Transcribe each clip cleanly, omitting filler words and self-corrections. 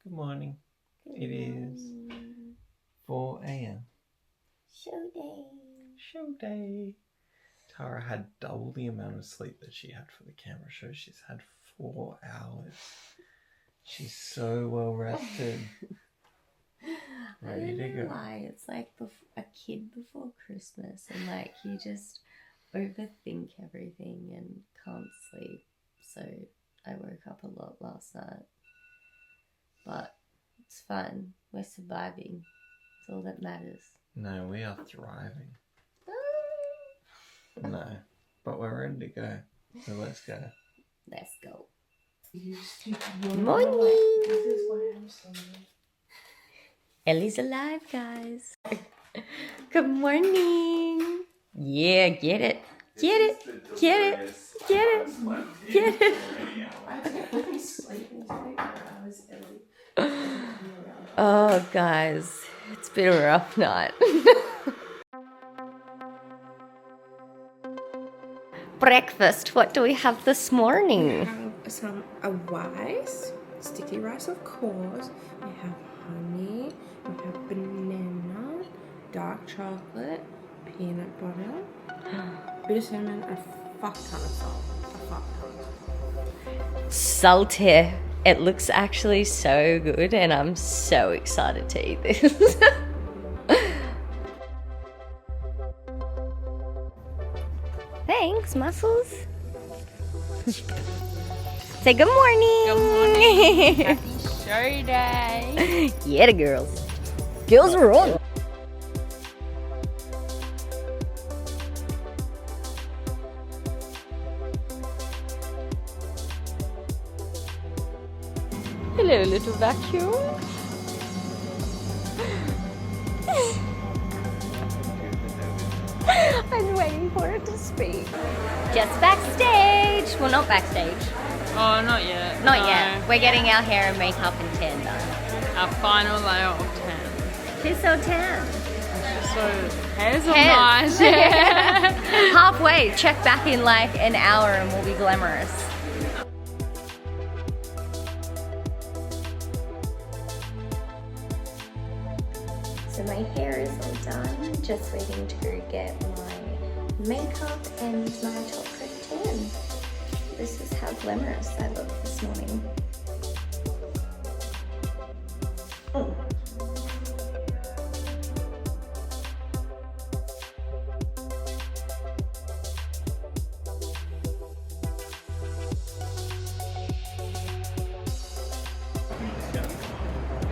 Good morning. It is 4 a.m. Show day. Show day. Tara had double the amount of sleep that she had for the camera show. She's had 4 hours. She's so well rested. Ready to go. Why? It's like a kid before Christmas, and like you just overthink everything and can't sleep. So I woke up a lot last night, but it's fine. We're surviving. It's all that matters. No, we are thriving. No, but we're ready to go. So let's go. Let's go. Good morning. This is why I'm so Ellie's alive, guys. Good morning. Yeah, get it. Get it. Get it. Get it. Get it. I can't be sleeping for hours, Ellie. Oh, guys, it's been a rough night. Breakfast. What do we have this morning? We have some rice, sticky rice, of course. We have honey. We have banana, dark chocolate, peanut butter, bit of cinnamon, and a fuck ton of salt. A fuck ton. Salty. It looks actually so good, and I'm so excited to eat this. Thanks, Muscles. Say good morning. Good morning. Happy show day. Yeah, the girls. Girls are on. Hello, little vacuum. I'm waiting for it to speak. Just backstage. Well, not backstage. Oh, not yet. Not No. yet. We're getting our hair and makeup and tan done. Our final layer of tan. She's so tan. So, hair's all Hairs. nice. Yeah. Halfway. Check back in like an hour and we'll be glamorous. So my hair is all done. Just waiting to go get my makeup and my top coat tan. This is how glamorous I look this morning.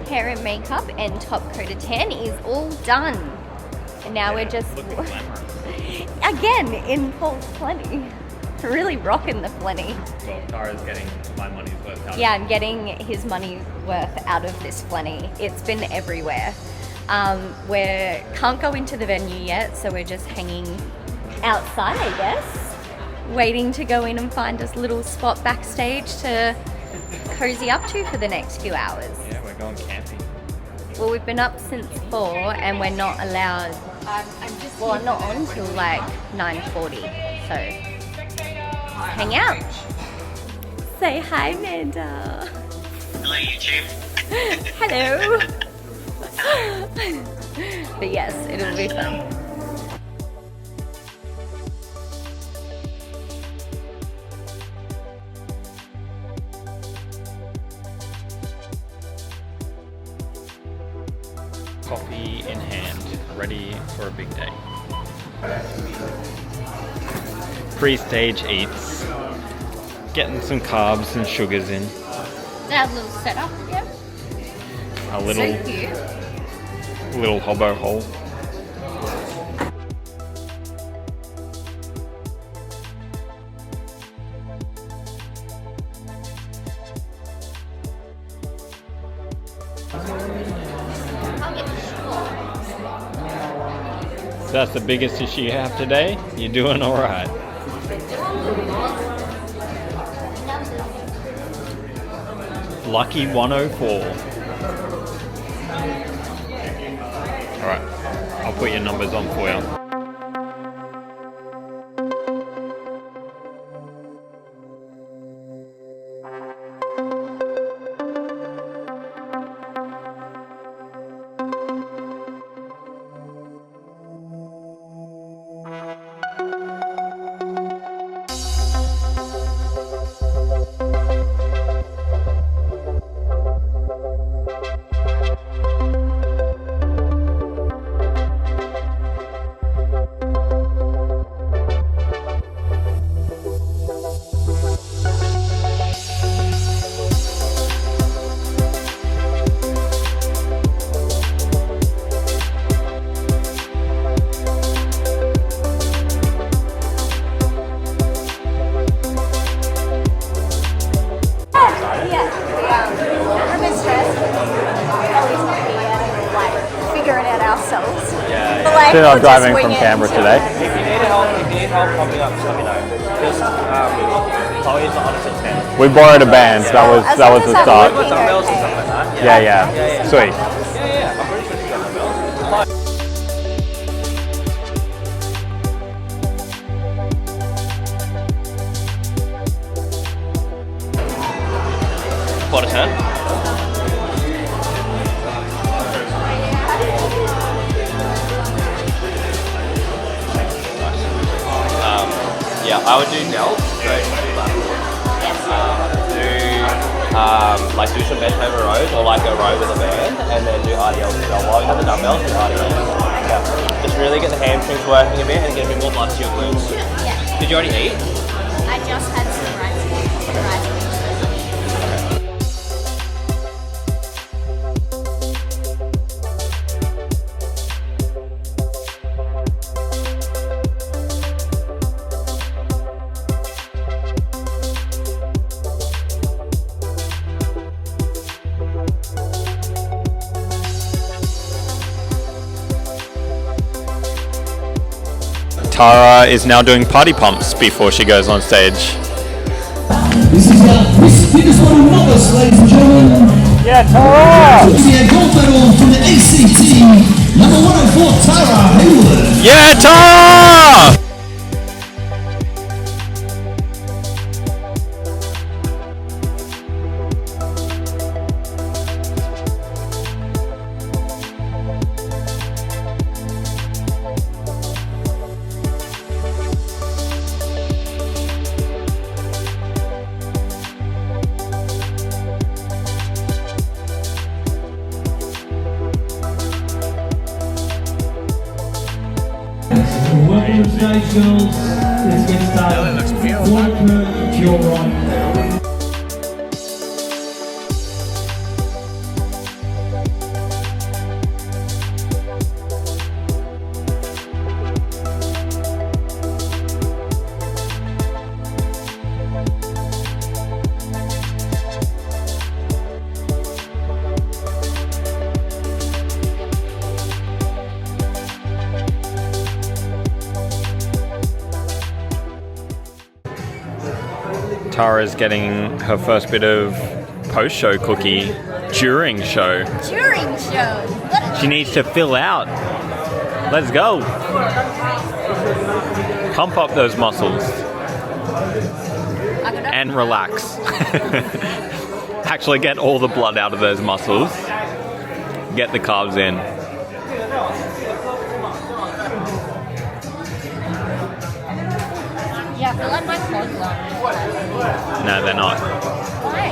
Hair and makeup and top coat of tan is all done. And now we're just again in Paul's plenty. Really rocking the plenty. So Tara's getting my money's worth out. Yeah, I'm getting his money worth out of this plenty. It's been everywhere. We can't go into the venue yet, so we're just hanging outside, I guess, waiting to go in and find a little spot backstage to cozy up to for the next few hours. Yeah, we're going camping. Well, we've been up since 4 and we're not allowed, well, I'm not on till like 9:40, so hang out. Say hi, Amanda. Hello, YouTube. Hello. But yes, it'll be fun. Coffee in hand, ready for a big day. Pre-stage eats. Getting some carbs and sugars in. That little setup again. A little, So cute. little hobo hole. So that's the biggest issue you have today? You're doing alright. Lucky 104. Alright, I'll put your numbers on for you. way. She's not We'll just driving wing from it. Canberra today. If you need help popping up, just let me know. Just Chloe's not 100% 10. We borrowed a band. That was As that long was as the I'm start. working Dumbbells and okay. stuff like that. Yeah. Sweet. Yeah. I'm pretty sure she's got dumbbells. Quarter turn. Yeah, I would do delts. Do some bent over rows or like a row with a band, and then do RDLs as well. While you have the dumbbells, do RDLs. Yeah. Just really get the hamstrings working a bit and get a bit more blood to your glutes. Yeah. Did you already eat? I just had some rice. Tara is now doing party pumps before she goes on stage. This is the biggest one of novice, ladies and gentlemen. Yeah, Tara! This is a gold medal from the ACT, number 104, Tara Hayward. Yeah, Tara! Welcome to stage, girls. Let's get started. One curve to your right. Tara's getting her first bit of post-show cookie during show. During show. What She needs to fill out. Let's go. Pump up those muscles and relax. Actually get all the blood out of those muscles. Get the carbs in. Yeah, I feel like my quads are. No, they're not. Why?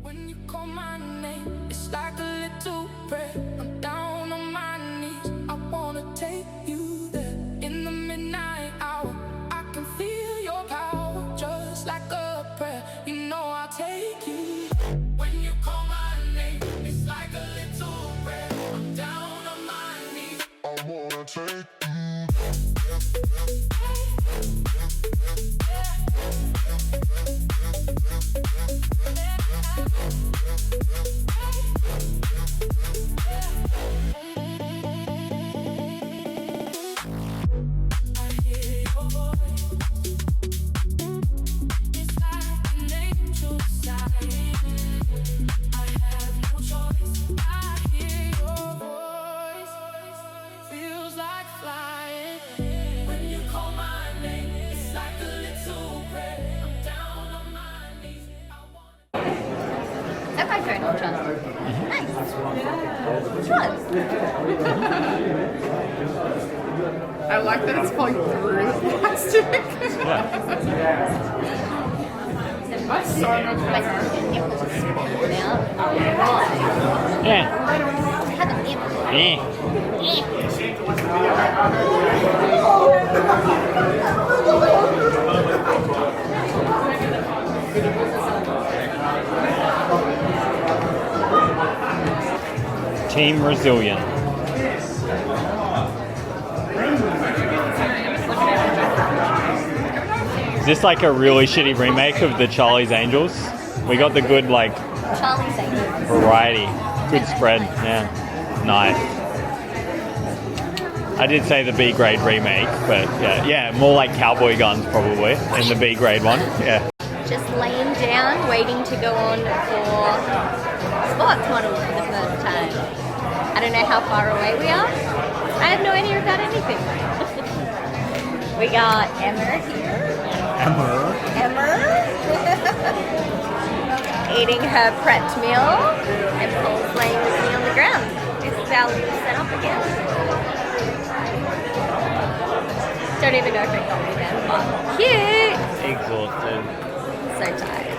When you call my name, it's like a little prayer. I'm down on my knees. I wanna take you there. In the midnight hour, I can feel your power, just like a prayer. You know I'll take you. When you call my name, it's like a little prayer. I'm down on my knees. I wanna take you. Is that my phone on charge? Nice. Which one? I like that it's falling through the plastic. That's so much My better. nipples are spilling out. Why? Yeah. Have a nipple. Team Resilient. Is this like a really shitty remake of the Charlie's Angels? We got the good like Charlie's Angels. variety. Good spread, yeah. Nice. I did say the B grade remake, but yeah, more like Cowboy Guns probably in the B grade one. Yeah. Just laying down, waiting to go on for sports model for the first time. I don't know how far away we are. I have no idea about anything. We got Emma here. Emma. Eating her prepped meal, and Paul's laying with me on the ground. This is our little setup again. Don't even know if it got me then, but cute. Exhausted. So tired.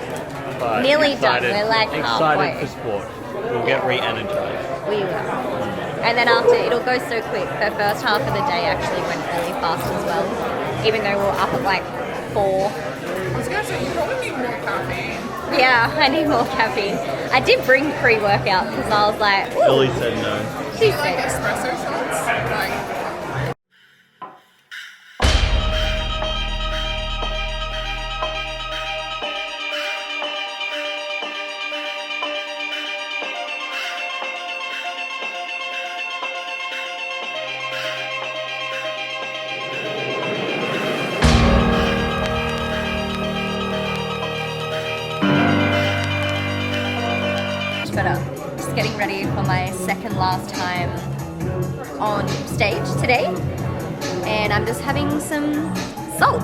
But Nearly excited, done. We're like halfway. excited for sport. We'll get re-energized. We will. And then after, it'll go so quick. The first half of the day actually went really fast as well. Even though we were up at like 4. I was gonna say, you probably need more caffeine. Yeah, I need more caffeine. I did bring pre-workout because I was like, ooh. Billy said no. She Like said, espresso shots? Like, better. Just getting ready for my second last time on stage today. And I'm just having some salt.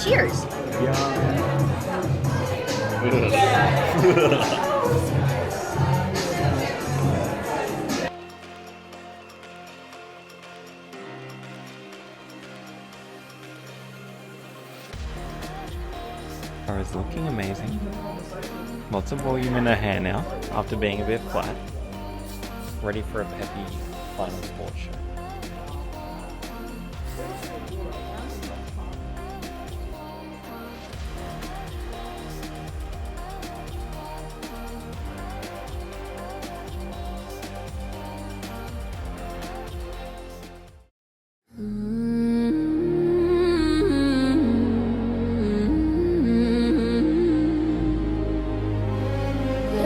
Cheers. Tara's looking amazing. Lots of volume in her hair now, after being a bit flat. Ready for a peppy final sports show.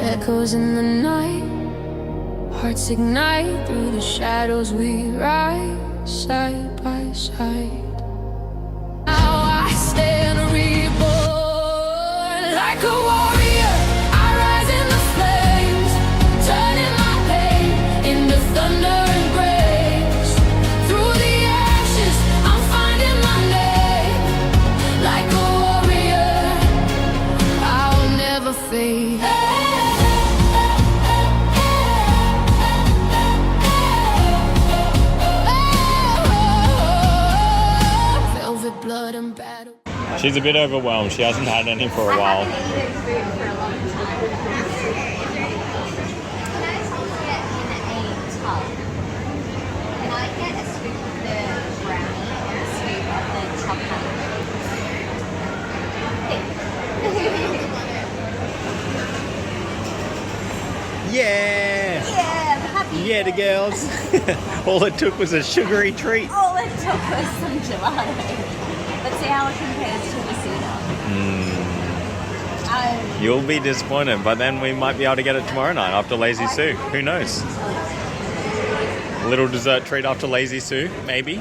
Echoes in the night, hearts ignite through the shadows. We rise side by side. Now I stand reborn like a warrior. I rise in the flames, turning my pain into thunder and grace. Through the ashes, I'm finding my name. Like a warrior, I'll never fade. Blood and battle. She's a bit overwhelmed. She hasn't had any for a while. I haven't eaten food for a long time. Can I get in a tub? Can I get a scoop of the brownie and a scoop of the chocolate? Yeah! Yeah, I'm happy. Yeah, the girls. All it took was a sugary treat. All it took was some gelato. Let's see how it compares to the soda. You'll be disappointed, but then we might be able to get it tomorrow night after Lazy Sue. Who knows? A little dessert treat after Lazy Sue, maybe.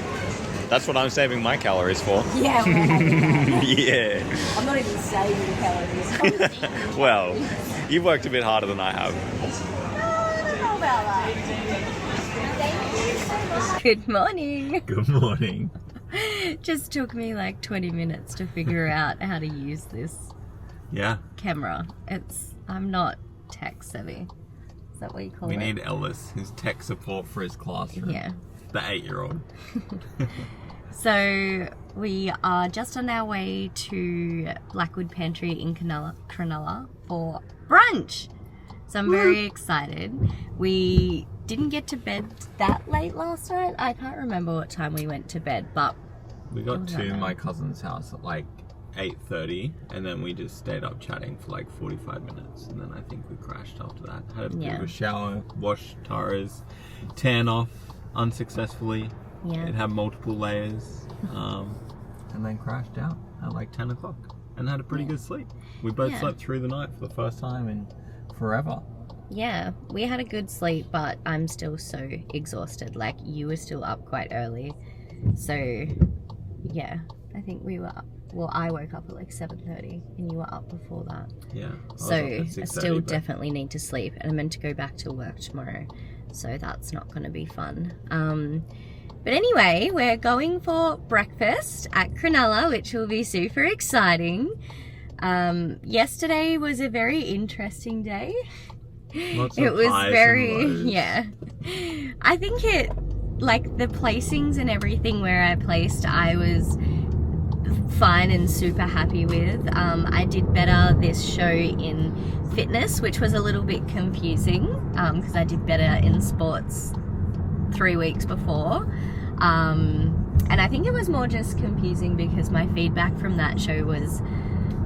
That's what I'm saving my calories for. Yeah, we're having that. Yeah. I'm not even saving calories. Well, you've worked a bit harder than I have. I don't know about that. Thank you so much. Good morning. Good morning. Just took me like 20 minutes to figure out how to use this Yeah. camera. I'm not tech savvy. Is that what you call it? We need Ellis, who's tech support for his classroom. Yeah. The 8-year-old. So we are just on our way to Blackwood Pantry in Cronulla for brunch. So I'm very excited. We didn't get to bed that late last night. I can't remember what time we went to bed, but We got to my cousin's house at like 8:30, and then we just stayed up chatting for like 45 minutes, and then I think we crashed after that. Had a bit of a shower, washed Tara's tan off unsuccessfully. Yeah. It had multiple layers, and then crashed out at like 10 o'clock and had a pretty good sleep. We both slept through the night for the first time in forever. yeah, we had a good sleep, but I'm still so exhausted. Like, you were still up quite early. So, yeah, I think we were up. Well, I woke up at like 7:30 and you were up before that. Yeah. So I still definitely need to sleep, and I'm meant to go back to work tomorrow. So that's not going to be fun. But anyway, we're going for breakfast at Cronulla, which will be super exciting. Yesterday was a very interesting day. Lots It of was highs very, and lows. yeah. I think it, like the placings and everything where I placed, I was fine and super happy with. I did better this show in fitness, which was a little bit confusing because I did better in sports 3 weeks before. And I think it was more just confusing because my feedback from that show was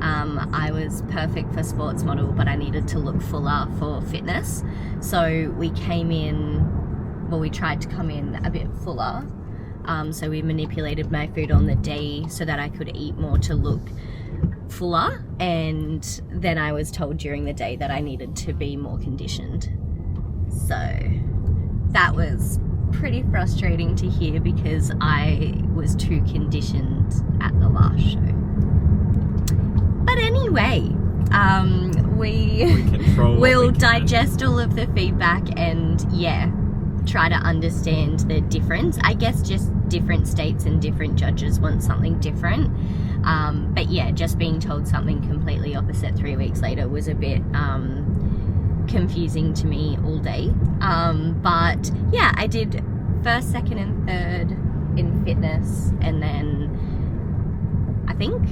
I was perfect for sports model, but I needed to look fuller for fitness. So we came in, well, we tried to come in a bit fuller. So we manipulated my food on the day so that I could eat more to look fuller. And then I was told during the day that I needed to be more conditioned. So that was pretty frustrating to hear because I was too conditioned at the last show. But anyway, we will digest all of the feedback and yeah, try to understand the difference. I guess just different states and different judges want something different. But yeah, just being told something completely opposite 3 weeks later was a bit confusing to me all day. But yeah, I did first, second and third in fitness, and then I think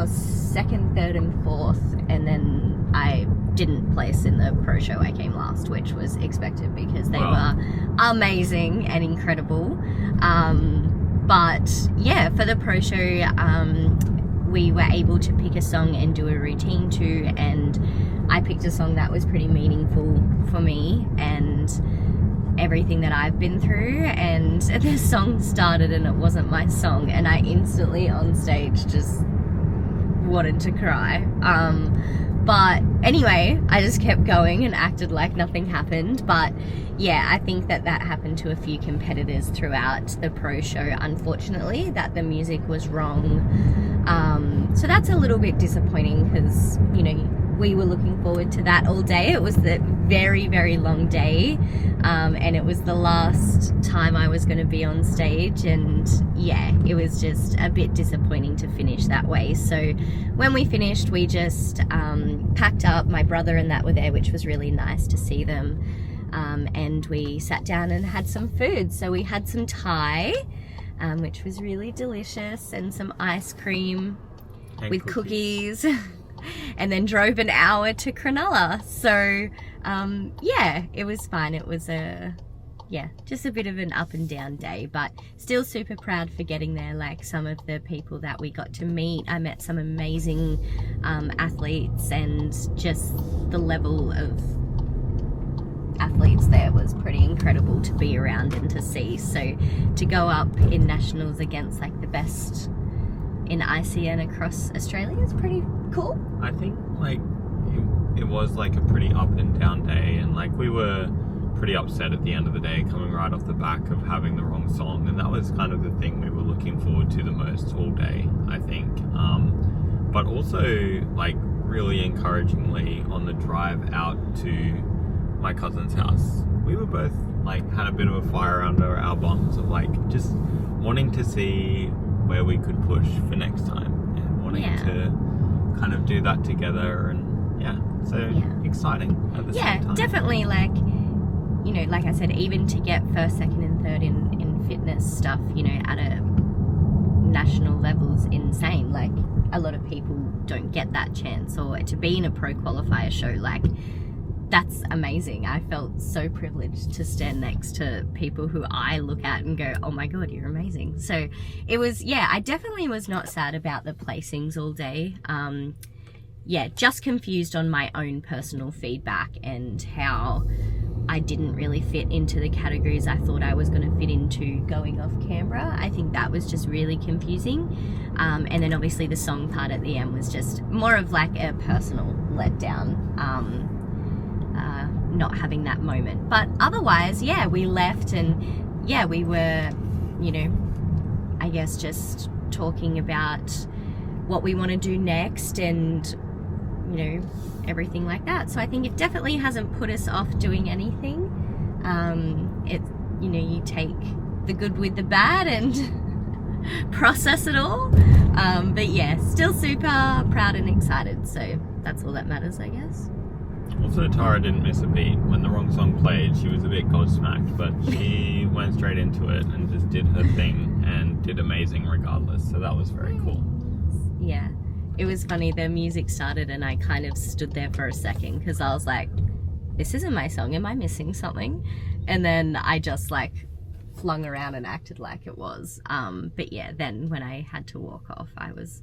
second, third and fourth, and then I didn't place in the pro show. I came last, which was expected because they were amazing and incredible. But yeah, for the pro show, we were able to pick a song and do a routine to, and I picked a song that was pretty meaningful for me and everything that I've been through, and the song started and it wasn't my song, and I instantly on stage just wanted to cry. But anyway, I just kept going and acted like nothing happened. But yeah, I think that happened to a few competitors throughout the pro show, unfortunately, that the music was wrong. So that's a little bit disappointing because, you know, we were looking forward to that all day. It was the very, very long day, and it was the last time I was going to be on stage, and yeah, it was just a bit disappointing to finish that way. So when we finished, we just packed up. My brother and that were there, which was really nice to see them, and we sat down and had some food. So we had some Thai, which was really delicious, and some ice cream with cookies. And then drove an hour to Cronulla. So yeah, it was fine. It was just a bit of an up and down day, but still super proud for getting there. Like some of the people that we got to meet, I met some amazing athletes, and just the level of athletes there was pretty incredible to be around and to see. So to go up in nationals against like the best in ICN across Australia is pretty cool. I think like it was like a pretty up and down day, and like we were pretty upset at the end of the day coming right off the back of having the wrong song, and that was kind of the thing we were looking forward to the most all day, I think. But also like really encouragingly on the drive out to my cousin's house, we were both like had a bit of a fire under our bums of like just wanting to see where we could push for next time and wanting to kind of do that together, and exciting at the same time. Definitely, like, you know, like I said, even to get first, second and third in fitness stuff, you know, at a national level's insane. Like a lot of people don't get that chance, or to be in a pro qualifier show, like that's amazing. I felt so privileged to stand next to people who I look at and go, oh my God, you're amazing. So it was, I definitely was not sad about the placings all day. Just confused on my own personal feedback and how I didn't really fit into the categories I thought I was going to fit into going off Canberra. I think that was just really confusing. And then obviously the song part at the end was just more of like a personal letdown. not having that moment. But otherwise, yeah, we left and yeah, we were, you know, I guess just talking about what we want to do next and, you know, everything like that. So I think it definitely hasn't put us off doing anything. It, you know, you take the good with the bad and process it all. But yeah, still super proud and excited. So that's all that matters, I guess. Also, Tara didn't miss a beat. When the wrong song played, she was a bit gobsmacked, but she went straight into it and just did her thing and did amazing regardless. So that was very cool. Yeah, it was funny. The music started and I kind of stood there for a second because I was like, this isn't my song. Am I missing something? And then I just like flung around and acted like it was. But yeah, then when I had to walk off, I was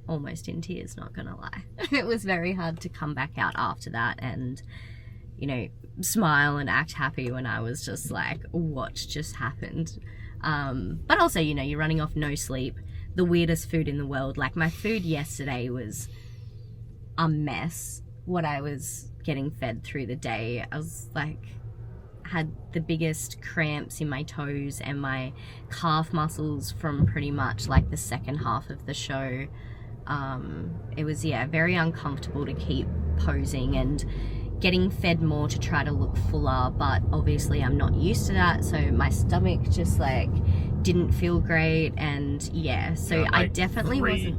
almost in tears, not gonna lie. It was very hard to come back out after that and, you know, smile and act happy when I was just like, what just happened? But also, you know, you're running off no sleep, the weirdest food in the world. Like my food yesterday was a mess. What I was getting fed through the day, I was like, had the biggest cramps in my toes and my calf muscles from pretty much like the second half of the show. It was, yeah, very uncomfortable to keep posing and getting fed more to try to look fuller, but obviously I'm not used to that, so my stomach just like didn't feel great. And yeah, so like I definitely 3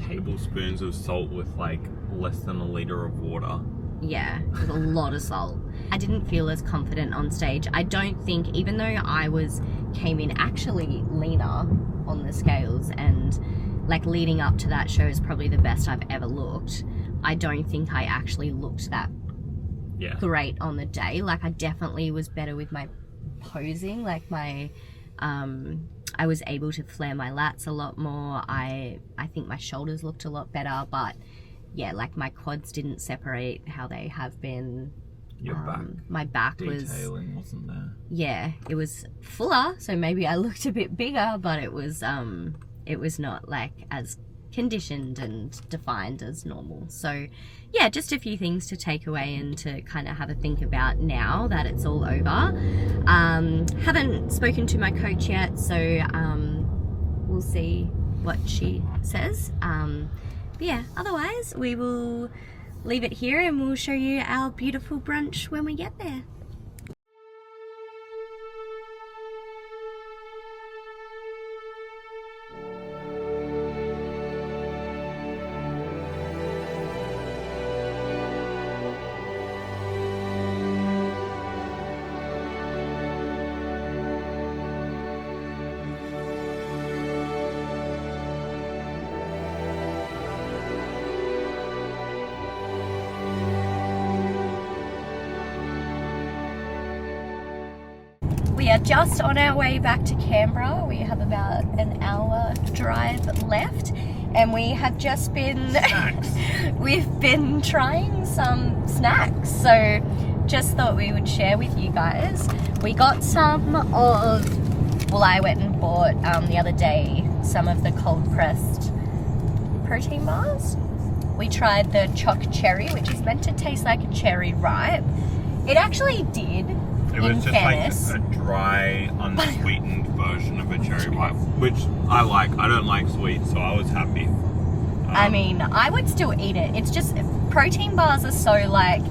tablespoons of salt with like less than a liter of water. Yeah, with a lot of salt. I didn't feel as confident on stage. I don't think, even though I came in actually leaner on the scales and like leading up to that show is probably the best I've ever looked, I don't think I actually looked that great on the day. Like I definitely was better with my posing, like my I was able to flare my lats a lot more. I think my shoulders looked a lot better, but yeah, like my quads didn't separate how they have been. Your back, my back detailing wasn't there. Yeah, it was fuller, so maybe I looked a bit bigger, but it was not like as conditioned and defined as normal. So yeah, just a few things to take away and to kind of have a think about now that it's all over. Haven't spoken to my coach yet, so we'll see what she says. But yeah, otherwise we will leave it here and we'll show you our beautiful brunch when we get there. We are just on our way back to Canberra. We have about an hour drive left and we have just been we've been trying some snacks, so just thought we would share with you guys. We got some of, well, I went and bought the other day some of the cold pressed protein bars. We tried the choc cherry, which is meant to taste like a cherry ripe. It actually did. It was just fairness, like a dry, unsweetened version of a cherry ripe, which I like. I don't like sweet, so I was happy. I mean, I would still eat it. It's just, protein bars are so like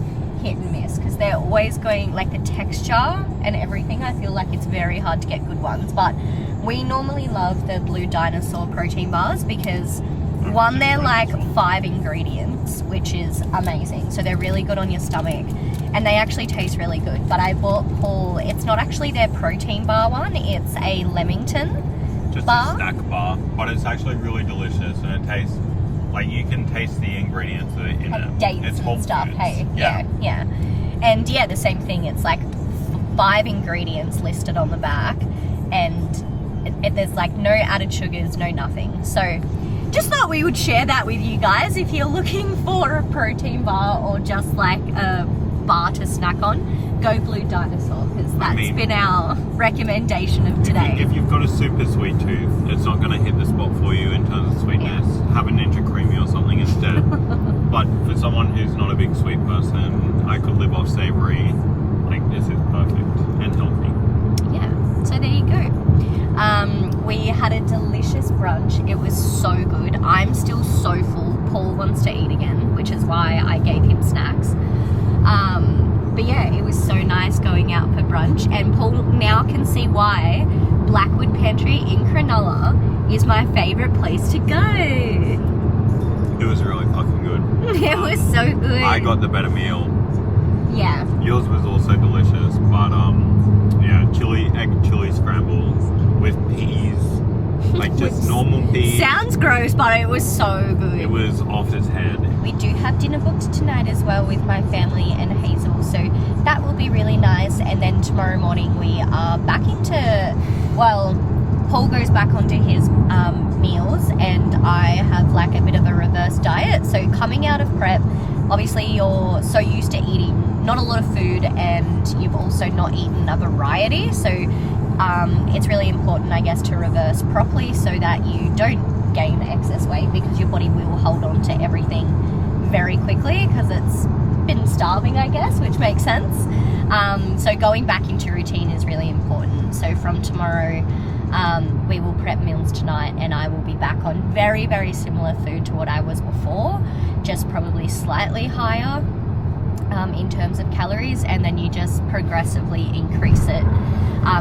hit and miss because they're always going, like the texture and everything, I feel like it's very hard to get good ones. But we normally love the Blue Dinosaur protein bars because one, they're like 5 ingredients, which is amazing. So they're really good on your stomach and they actually taste really good. But I bought Paul, it's not actually their protein bar one, it's a Leamington just bar. A snack bar, but it's actually really delicious and it tastes like you can taste the ingredients that are in like it. Dates it's and stuff, foods. hey? Yeah. And yeah, the same thing, it's like 5 ingredients listed on the back and there's like no added sugars, no nothing. So just thought we would share that with you guys. If you're looking for a protein bar or just like a bar to snack on, go Blue Dinosaur, because that's been our recommendation of today. If you've got a super sweet tooth, it's not going to hit the spot for you in terms of sweetness. Have a Ninja Creamy or something instead. But for someone who's not a big sweet person, I could live off savoury. brunch. It was so good. I'm still so full. Paul wants to eat again, which is why I gave him snacks. But yeah, it was so nice going out for brunch, and Paul now can see why Blackwood Pantry in Cronulla is my favourite place to go. It was really fucking good. It was so good. I got the better meal. Yeah. Yours was also delicious, but yeah, egg chili scramble with peas, like just normal peas. Sounds gross, but it was so good. It was off its head. We do have dinner booked tonight as well with my family and Hazel, so that will be really nice. And then tomorrow morning we are back into, well, Paul goes back onto his meals, and I have like a bit of a reverse diet. So coming out of prep, obviously you're so used to eating not a lot of food, and you've also not eaten a variety. So it's really important, I guess, to reverse properly so that you don't gain excess weight, because your body will hold on to everything very quickly because it's been starving, I guess, which makes sense. So going back into routine is really important. So from tomorrow, we will prep meals tonight, and I will be back on very, very similar food to what I was before, just probably slightly higher in terms of calories, and then you just progressively increase it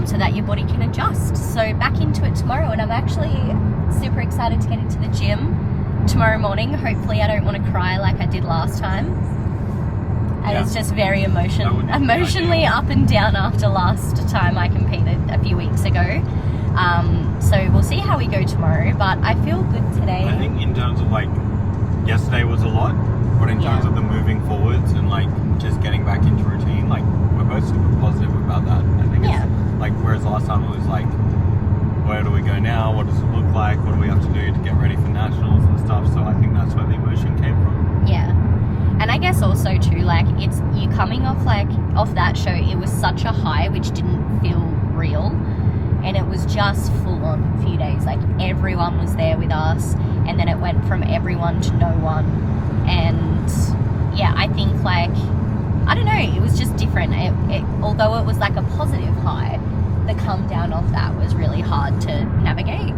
so that your body can adjust. So back into it tomorrow, and I'm actually super excited to get into the gym tomorrow morning. Hopefully I don't want to cry like I did last time. And it's just very emotionally up and down after last time I competed a few weeks ago. So we'll see how we go tomorrow, but I feel good today. I think in terms of like, yesterday was a lot, but in terms of the moving forwards and like just getting back into routine, like we're both super positive about that. I think it's like, whereas last time it was like, where do we go now? What does it look like? What do we have to do to get ready for nationals and stuff? So I think that's where the emotion came from. Yeah. And I guess also too, like, it's you coming off that show, it was such a high which didn't feel real, and it was just full on a few days. Like, everyone was there with us, and then it went from everyone to no one. And yeah, I think, like, I don't know, it was just different. Although it was like a positive high, the come down off that was really hard to navigate,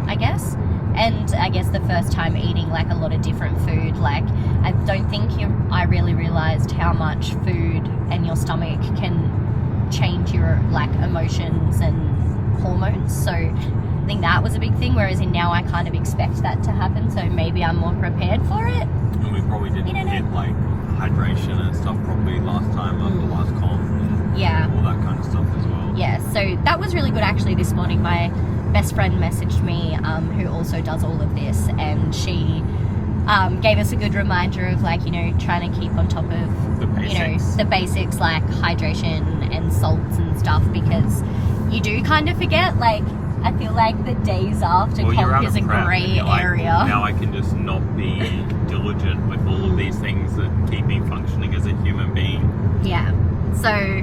I guess. And I guess the first time eating like a lot of different food, like I don't think I really realized how much food and your stomach can change your like emotions and hormones. So I think that was a big thing, whereas now I kind of expect that to happen, so maybe I'm more prepared for it. And we probably didn't hit like hydration and stuff properly last time after the last comp. Yeah. All that kind of stuff as well. Yeah, so that was really good actually. This morning my best friend messaged me, who also does all of this, and she gave us a good reminder of like, you know, trying to keep on top of the basics. You know, the basics like hydration and salts and stuff, because you do kind of forget. Like, I feel like the days after comp is a grey area. Now I can just not be diligent with all of these things that keep me functioning as a human being. Yeah, so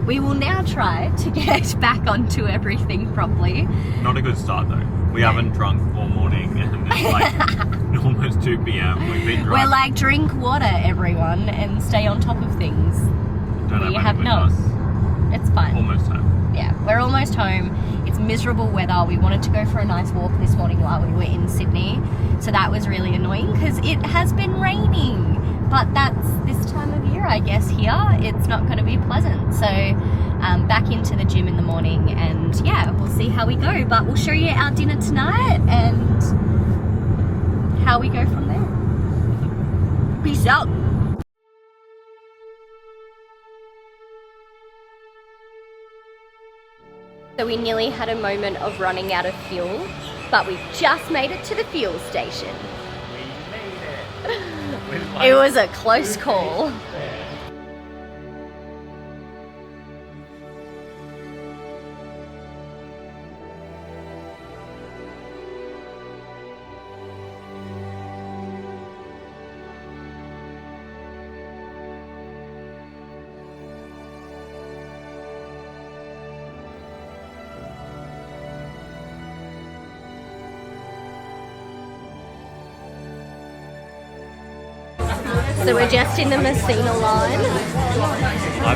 we will now try to get back onto everything properly. Not a good start though. We haven't drunk all morning, and it's like almost 2 p.m. We've been drunk. We're like, drink water, everyone, and stay on top of things. We have not. It's fine. Almost home. Yeah, we're almost home. It's miserable weather. We wanted to go for a nice walk this morning while we were in Sydney, so that was really annoying because it has been raining. But that's this time of year, I guess, here. It's not going to be pleasant. So back into the gym in the morning, and yeah, we'll see how we go. But we'll show you our dinner tonight and how we go from there. Peace out. So we nearly had a moment of running out of fuel, but we just made it to the fuel station. It was a close call. So we're just in the Messina line,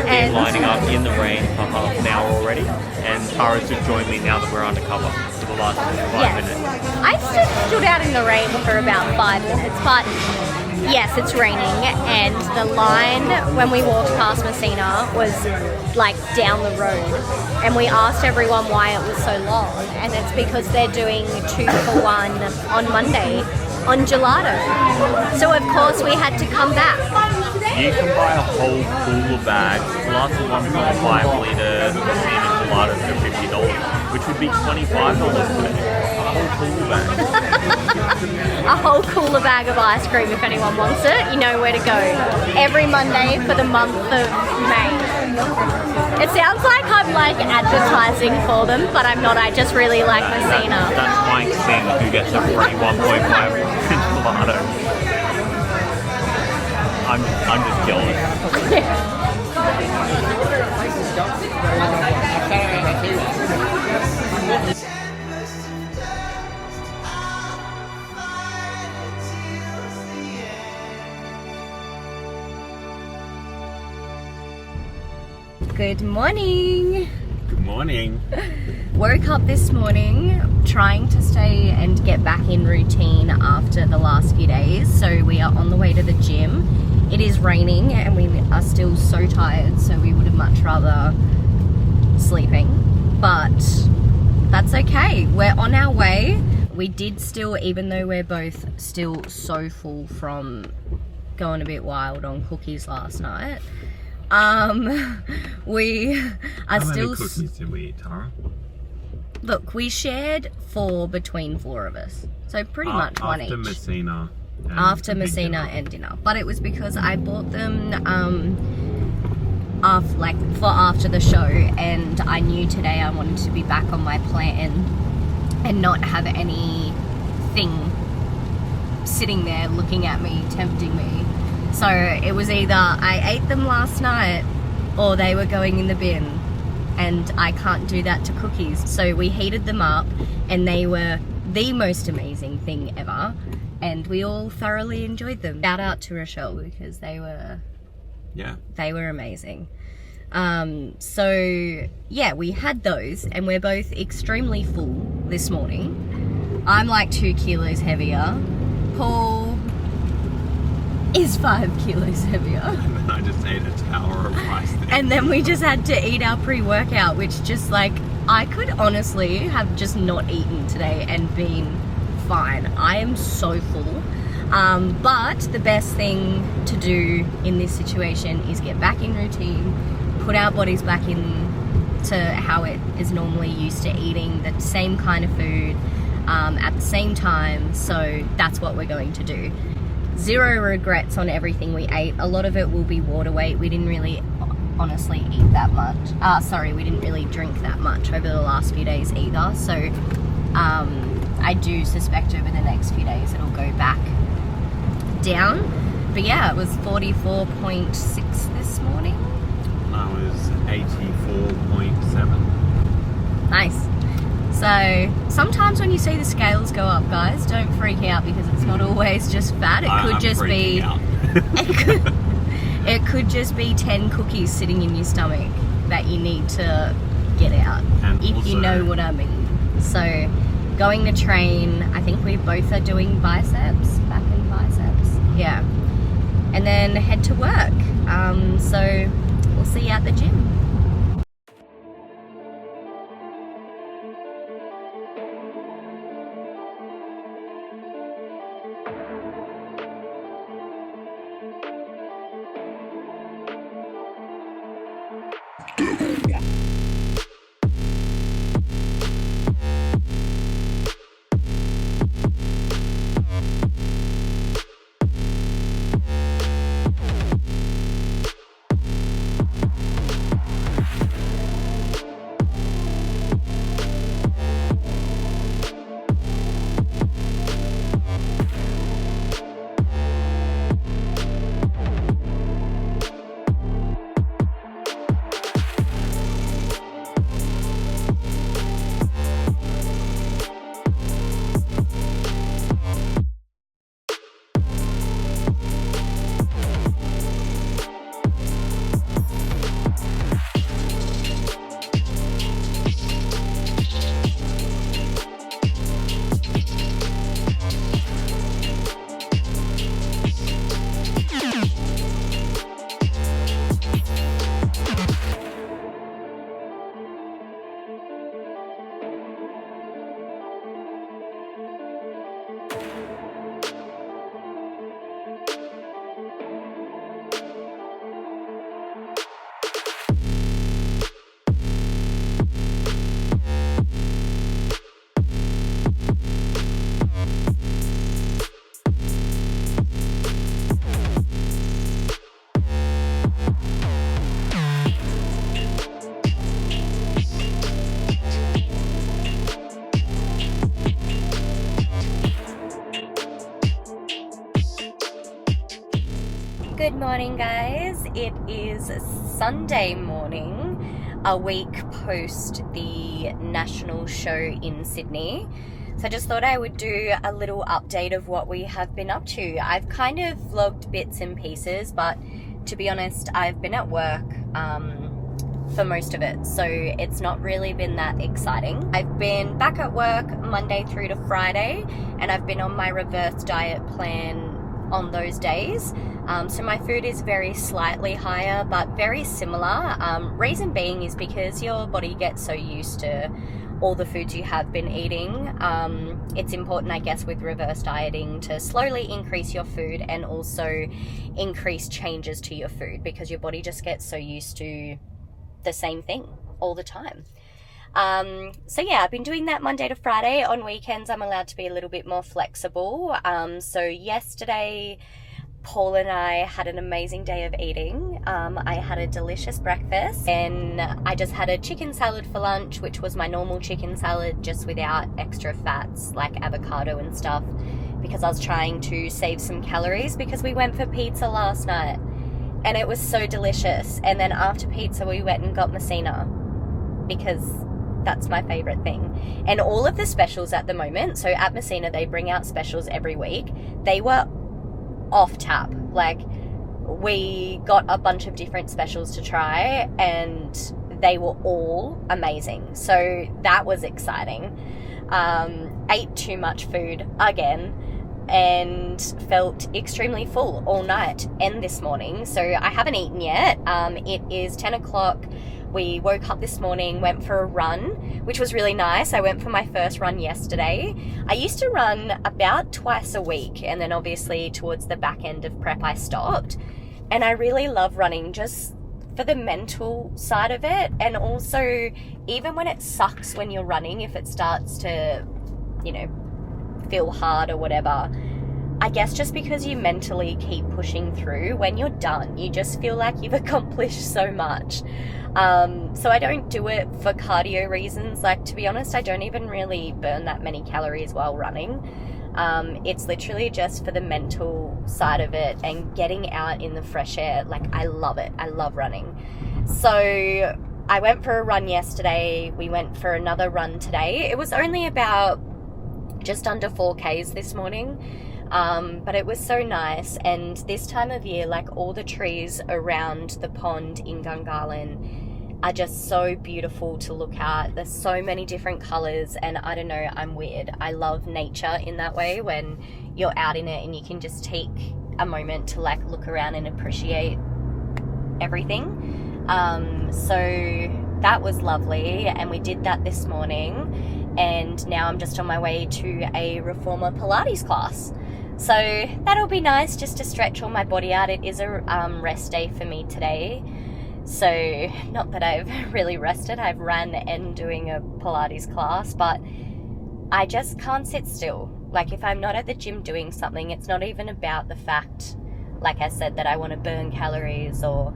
and guys. Lining up in the rain for half an hour already, and Tara's just joined me now that we're undercover for the last 5 minutes. I stood out in the rain for about 5 minutes, but yes, it's raining, and the line when we walked past Messina was like down the road, and we asked everyone why it was so long, and it's because they're doing 2 for 1 on Monday on gelato. So of course we had to come back. You can buy a whole cooler bag, plus 1.5 litre Messina gelato for $50, which would be $25 today. A whole cooler bag. A whole cooler bag of ice cream if anyone wants it. You know where to go. Every Monday for the month of May. It sounds like I'm like advertising for them, but I'm not. I just really like Messina. That's Mike Singh, who gets a free 1.5 gelato. I'm just jealous. Good morning. Good morning. Woke up this morning trying to stay and get back in routine after the last few days. So we are on the way to the gym. It is raining and we are still so tired, so we would have much rather sleeping, but that's okay. We're on our way. We did still, even though we're both still so full from going a bit wild on cookies last night, we are How still... many cookies did we eat, Tara? Look, we shared 4 between 4 of us, so pretty much one each. After Messina. After Messina and dinner, but it was because I bought them for after the show, and I knew today I wanted to be back on my plan and not have anything sitting there looking at me, tempting me. So it was either I ate them last night or they were going in the bin, and I can't do that to cookies. So we heated them up and they were the most amazing thing ever, and we all thoroughly enjoyed them. Shout out to Rochelle because they were amazing. So yeah, we had those and we're both extremely full this morning. I'm like 2 kilos heavier. Paul is 5 kilos heavier. And then I just ate a tower of rice there. And then we just had to eat our pre-workout, which just like, I could honestly have just not eaten today and been fine. I am so full. But the best thing to do in this situation is get back in routine, put our bodies back into how it is normally used to eating the same kind of food at the same time. So that's what we're going to do. Zero regrets on everything we ate. A lot of it will be water weight. We didn't really honestly eat that much. We didn't really drink that much over the last few days either. So I do suspect over the next few days it'll go back down. But yeah, it was 44.6 this morning. I was 84.7. Nice. So sometimes when you see the scales go up, guys, don't freak out because it's not always just fat. It could just be it could just be 10 cookies sitting in your stomach that you need to get out, and if also, you know what I mean. So going to train, I think we both are doing biceps, back and biceps. Yeah. And then head to work. So we'll see you at the gym. morning, guys. It is Sunday morning, a week post the national show in Sydney. So I just thought I would do a little update of what we have been up to. I've kind of vlogged bits and pieces, but to be honest, I've been at work for most of it, so it's not really been that exciting. I've been back at work Monday through to Friday, and I've been on my reverse diet plan on those days. So my food is very slightly higher, but very similar. Reason being is because your body gets so used to all the foods you have been eating. It's important, I guess, with reverse dieting to slowly increase your food and also increase changes to your food, because your body just gets so used to the same thing all the time. So yeah, I've been doing that Monday to Friday. On weekends, I'm allowed to be a little bit more flexible. So yesterday, Paul and I had an amazing day of eating. I had a delicious breakfast, and I just had a chicken salad for lunch, which was my normal chicken salad, just without extra fats like avocado and stuff, because I was trying to save some calories, because we went for pizza last night and it was so delicious. And then after pizza, we went and got Messina, because that's my favorite thing. And all of the specials at the moment, so at Messina, they bring out specials every week. They were off tap. Like, we got a bunch of different specials to try, and they were all amazing. So that was exciting. Ate too much food again, and felt extremely full all night and this morning. So I haven't eaten yet. It is 10 o'clock. We woke up this morning, went for a run, which was really nice. I went for my first run yesterday. I used to run about twice a week, and then obviously towards the back end of prep I stopped. And I really love running just for the mental side of it, and also even when it sucks when you're running, if it starts to, you know, feel hard or whatever, I guess just because you mentally keep pushing through, when you're done, you just feel like you've accomplished so much. So I don't do it for cardio reasons. Like, to be honest, I don't even really burn that many calories while running. It's literally just for the mental side of it and getting out in the fresh air. Like, I love it. I love running. So I went for a run yesterday. We went for another run today. It was only about just under 4Ks this morning. But it was so nice. And this time of year, like, all the trees around the pond in Gungahlin are just so beautiful to look at. There's so many different colors, and I don't know, I'm weird. I love nature in that way, when you're out in it and you can just take a moment to, like, look around and appreciate everything. So that was lovely, and we did that this morning, and now I'm just on my way to a reformer Pilates class. So that'll be nice, just to stretch all my body out. It is a rest day for me today. So not that I've really rested, I've ran and doing a Pilates class, but I just can't sit still. Like, if I'm not at the gym doing something, it's not even about the fact, like I said, that I want to burn calories or,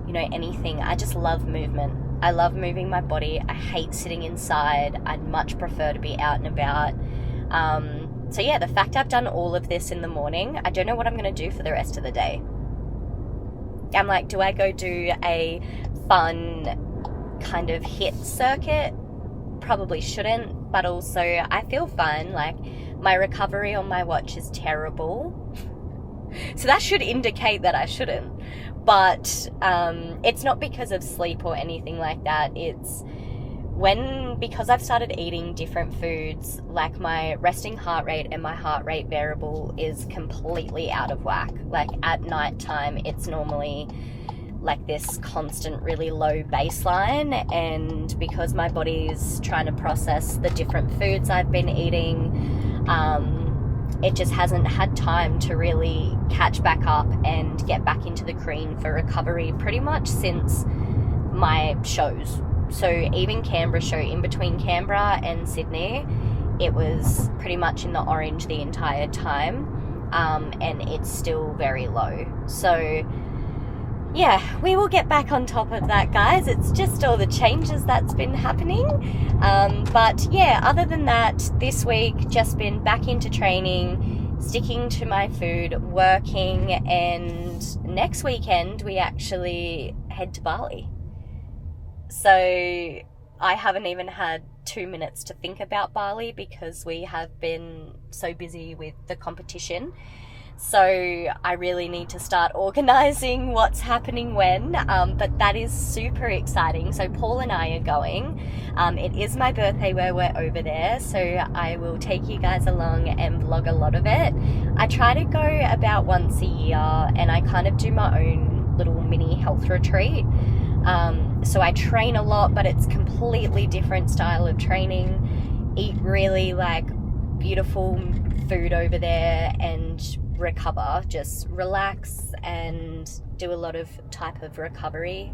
you know, anything. I just love movement. I love moving my body. I hate sitting inside. I'd much prefer to be out and about. So yeah, the fact I've done all of this in the morning, I don't know what I'm going to do for the rest of the day. I'm like, do I go do a fun kind of HIIT circuit? Probably shouldn't, but also I feel fine. Like, my recovery on my watch is terrible. So that should indicate that I shouldn't. But it's not because of sleep or anything like that. It's because I've started eating different foods, like, my resting heart rate and my heart rate variable is completely out of whack. Like, at night time, it's normally like this constant, really low baseline, and because my body's trying to process the different foods I've been eating, it just hasn't had time to really catch back up and get back into the green for recovery pretty much since my shows. So even Canberra show, in between Canberra and Sydney, it was pretty much in the orange the entire time, and it's still very low. So yeah, we will get back on top of that, guys. It's just all the changes that's been happening. But yeah, other than that, this week just been back into training, sticking to my food, working, and next weekend we actually head to Bali. So I haven't even had 2 minutes to think about Bali because we have been so busy with the competition. So I really need to start organising what's happening when, but that is super exciting. So Paul and I are going. It is my birthday where we're over there, so I will take you guys along and vlog a lot of it. I try to go about once a year, and I kind of do my own little mini health retreat. So I train a lot, but it's completely different style of training. Eat really like beautiful food over there and recover, just relax and do a lot of type of recovery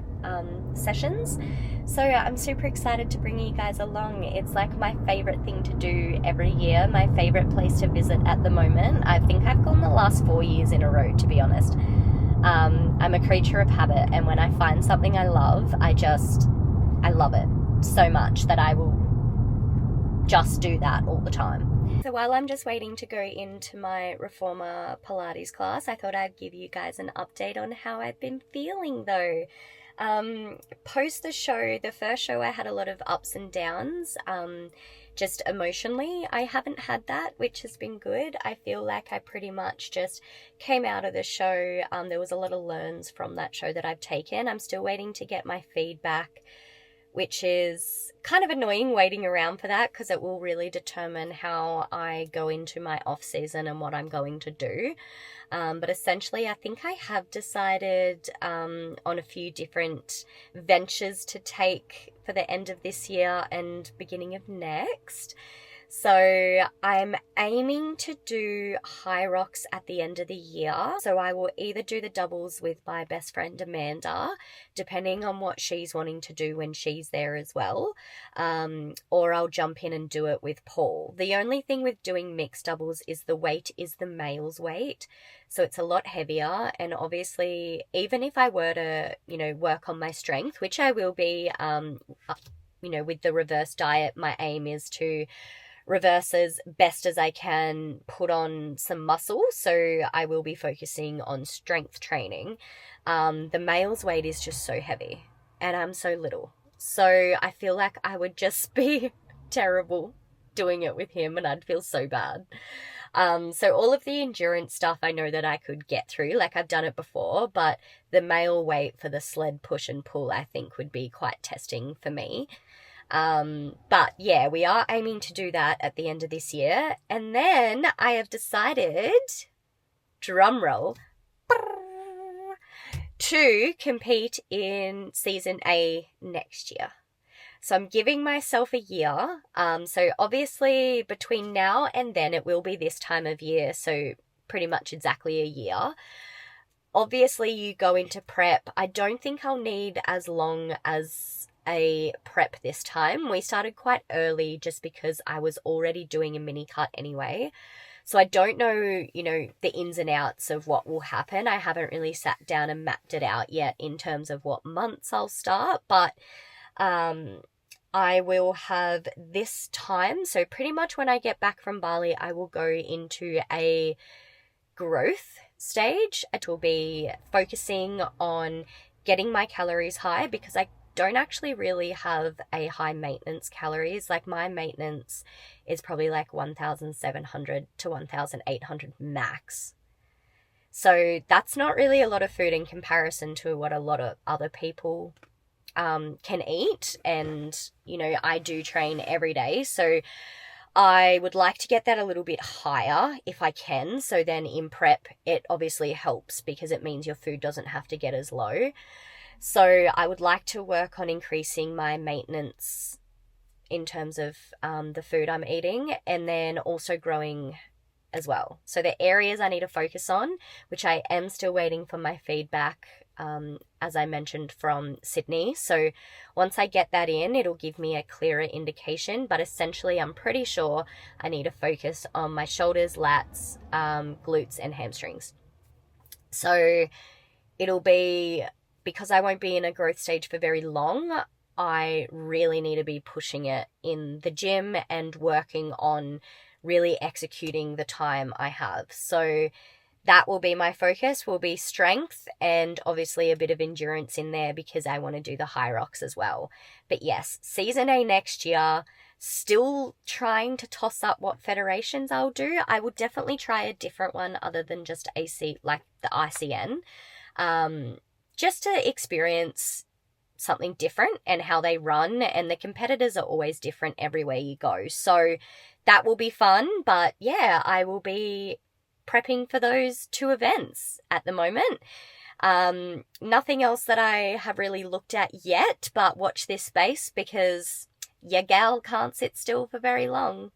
sessions. So I'm super excited to bring you guys along. It's like my favorite thing to do every year, my favorite place to visit at the moment. I think I've gone the last 4 years in a row, to be honest. I'm a creature of habit, and when I find something I love, I love it so much that I will just do that all the time. So while I'm just waiting to go into my Reformer Pilates class, I thought I'd give you guys an update on how I've been feeling though. Post the show, the first show, I had a lot of ups and downs, just emotionally. I haven't had that, which has been good. I feel like I pretty much just came out of the show. There was a lot of learns from that show that I've taken. I'm still waiting to get my feedback, which is kind of annoying waiting around for that because it will really determine how I go into my off season and what I'm going to do. But essentially, I think I have decided on a few different ventures to take for the end of this year and beginning of next. So I'm aiming to do high rocks at the end of the year. So I will either do the doubles with my best friend Amanda, depending on what she's wanting to do when she's there as well, or I'll jump in and do it with Paul. The only thing with doing mixed doubles is the weight is the male's weight. So it's a lot heavier, and obviously even if I were to, work on my strength, which I will be, with the reverse diet, my aim is to reverse as best as I can, put on some muscle, so I will be focusing on strength training. The male's weight is just so heavy and I'm so little, so I feel like I would just be terrible doing it with him and I'd feel so bad. So all of the endurance stuff I know that I could get through, like I've done it before, but the male weight for the sled push and pull I think would be quite testing for me. But yeah, we are aiming to do that at the end of this year. And then I have decided, drum roll, to compete in season A next year. So I'm giving myself a year. So obviously between now and then it will be this time of year. So pretty much exactly a year. Obviously you go into prep. I don't think I'll need as long as a prep this time. We started quite early just because I was already doing a mini cut anyway. So I don't know, the ins and outs of what will happen. I haven't really sat down and mapped it out yet in terms of what months I'll start, but I will have this time. So pretty much when I get back from Bali, I will go into a growth stage. It will be focusing on getting my calories high because I don't actually really have a high maintenance calories. Like my maintenance is probably like 1,700 to 1,800 max. So that's not really a lot of food in comparison to what a lot of other people can eat. And, I do train every day. So I would like to get that a little bit higher if I can. So then in prep, it obviously helps because it means your food doesn't have to get as low. So I would like to work on increasing my maintenance in terms of the food I'm eating, and then also growing as well. So the areas I need to focus on, which I am still waiting for my feedback, as I mentioned, from Sydney. So once I get that in, it'll give me a clearer indication. But essentially, I'm pretty sure I need to focus on my shoulders, lats, glutes, and hamstrings. So it'll be... because I won't be in a growth stage for very long, I really need to be pushing it in the gym and working on really executing the time I have. So that will be my focus, will be strength and obviously a bit of endurance in there because I want to do the high rocks as well. But yes, season A next year, still trying to toss up what federations I'll do. I will definitely try a different one other than just AC, like the ICN, just to experience something different and how they run, and the competitors are always different everywhere you go. So that will be fun, but yeah, I will be prepping for those 2 events at the moment. Nothing else that I have really looked at yet, but watch this space because your gal can't sit still for very long.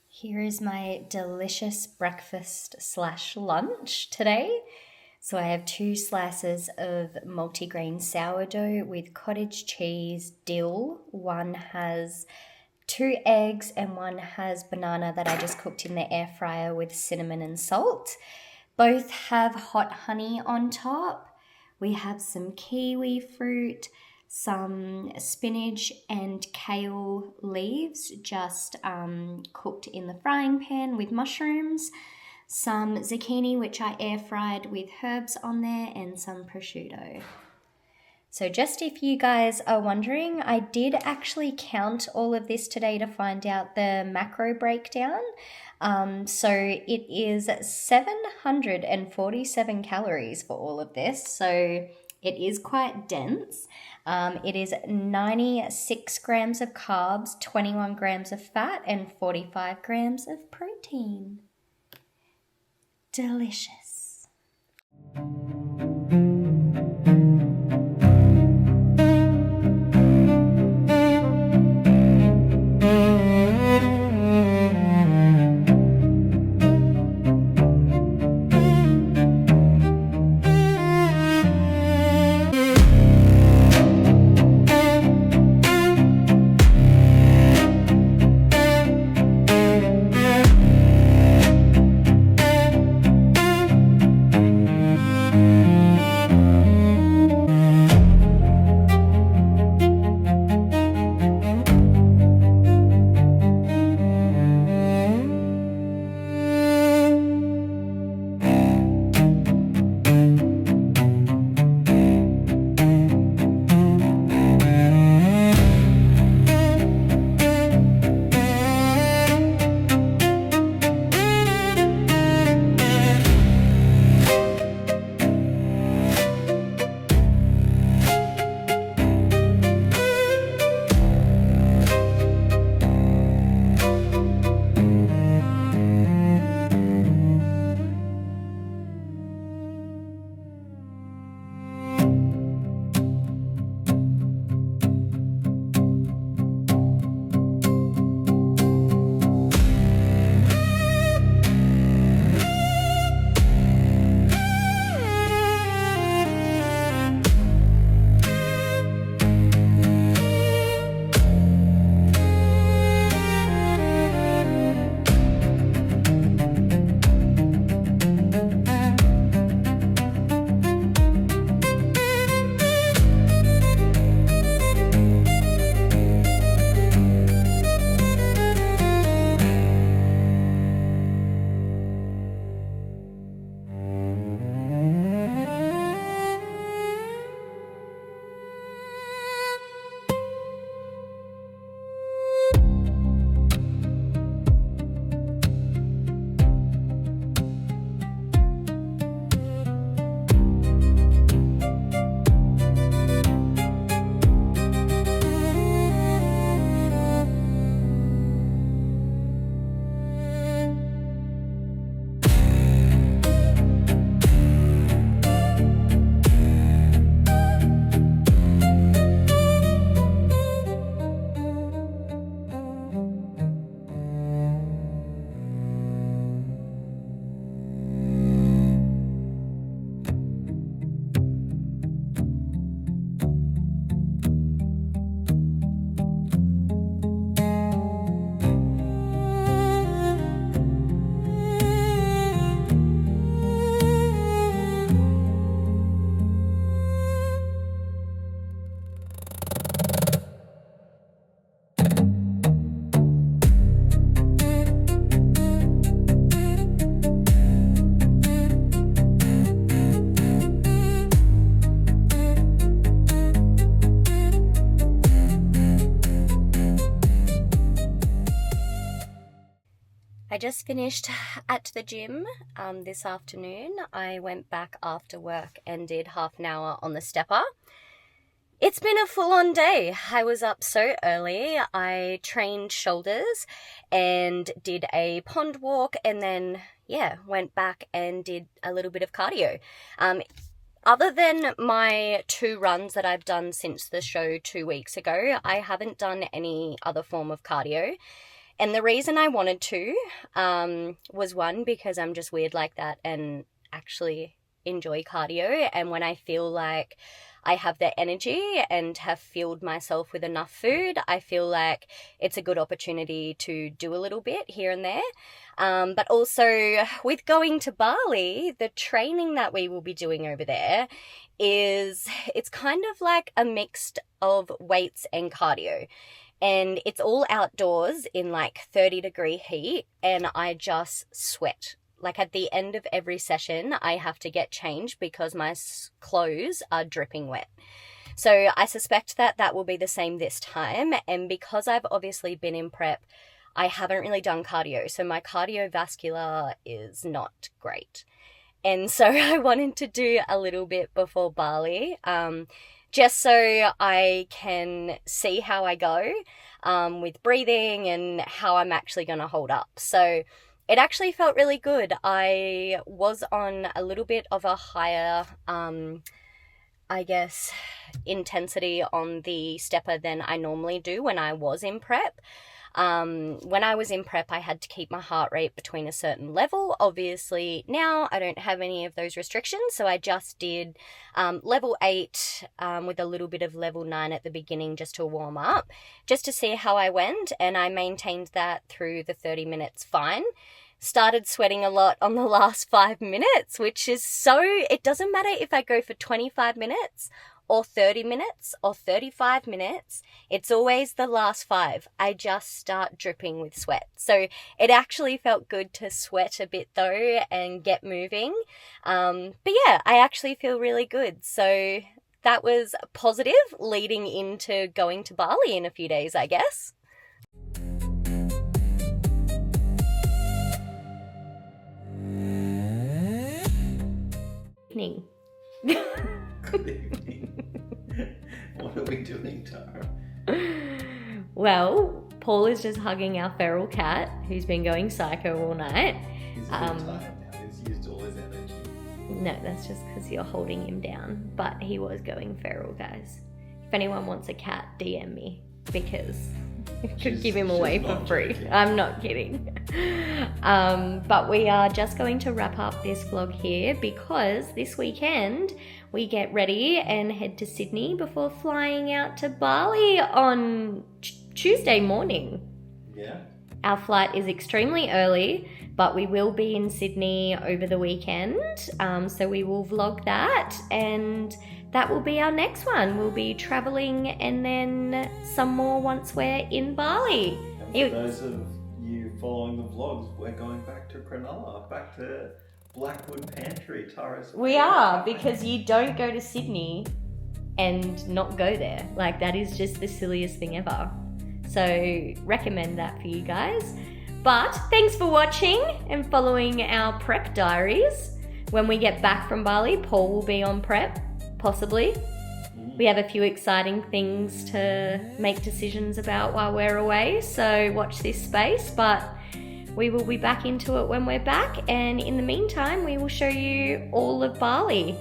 Here is my delicious breakfast / lunch today. So I have 2 slices of multigrain sourdough with cottage cheese, dill. One has 2 eggs and one has banana that I just cooked in the air fryer with cinnamon and salt. Both have hot honey on top. We have some kiwi fruit, some spinach and kale leaves just cooked in the frying pan with mushrooms, some zucchini which I air fried with herbs on there, and some prosciutto. So just if you guys are wondering, I did actually count all of this today to find out the macro breakdown. So it is 747 calories for all of this. So it is quite dense. It is 96 grams of carbs, 21 grams of fat, and 45 grams of protein. Delicious. I just finished at the gym this afternoon. I went back after work and did half an hour on the stepper. It's been a full-on day. I was up so early. I trained shoulders and did a pond walk and then, went back and did a little bit of cardio. Other than my 2 runs that I've done since the show 2 weeks ago, I haven't done any other form of cardio. And the reason I wanted to was one, because I'm just weird like that and actually enjoy cardio. And when I feel like I have the energy and have filled myself with enough food, I feel like it's a good opportunity to do a little bit here and there. But also with going to Bali, the training that we will be doing over there it's kind of like a mix of weights and cardio. And it's all outdoors in like 30-degree heat, and I just sweat. Like at the end of every session, I have to get changed because my clothes are dripping wet. So I suspect that will be the same this time. And because I've obviously been in prep, I haven't really done cardio. So my cardiovascular is not great. And so I wanted to do a little bit before Bali, just so I can see how I go with breathing and how I'm actually going to hold up. So it actually felt really good. I was on a little bit of a higher, intensity on the stepper than I normally do when I was in prep. When I was in prep, I had to keep my heart rate between a certain level. Obviously, now I don't have any of those restrictions, so I just did level 8 with a little bit of level 9 at the beginning just to warm up, just to see how I went, and I maintained that through the 30 minutes fine. Started sweating a lot on the last 5 minutes, which is it doesn't matter if I go for 25 minutes or 30 minutes or 35 minutes, it's always the last 5. I just start dripping with sweat. So it actually felt good to sweat a bit though and get moving. But yeah, I actually feel really good. So that was positive leading into going to Bali in a few days, I guess. Evening. Good evening. What are we doing, Tara? Well, Paul is just hugging our feral cat who's been going psycho all night. He's a bit tired now. He's used all his energy. No, that's just because you're holding him down. But he was going feral, guys. If anyone wants a cat, DM me, because I could give him away for free. Joking. I'm not kidding. But we are just going to wrap up this vlog here because this weekend we get ready and head to Sydney before flying out to Bali on Tuesday morning. Yeah. Our flight is extremely early, but we will be in Sydney over the weekend. So we will vlog that, and that will be our next one. We'll be traveling and then some more once we're in Bali. And for those of you following the vlogs, we're going back to Cronulla, back to Blackwood Pantry, Tara's. We are, because you don't go to Sydney and not go there. Like, that is just the silliest thing ever. So recommend that for you guys. But thanks for watching and following our prep diaries. When we get back from Bali, Paul will be on prep, possibly. We have a few exciting things to make decisions about while we're away, so watch this space. But we will be back into it when we're back, and in the meantime, we will show you all of Bali.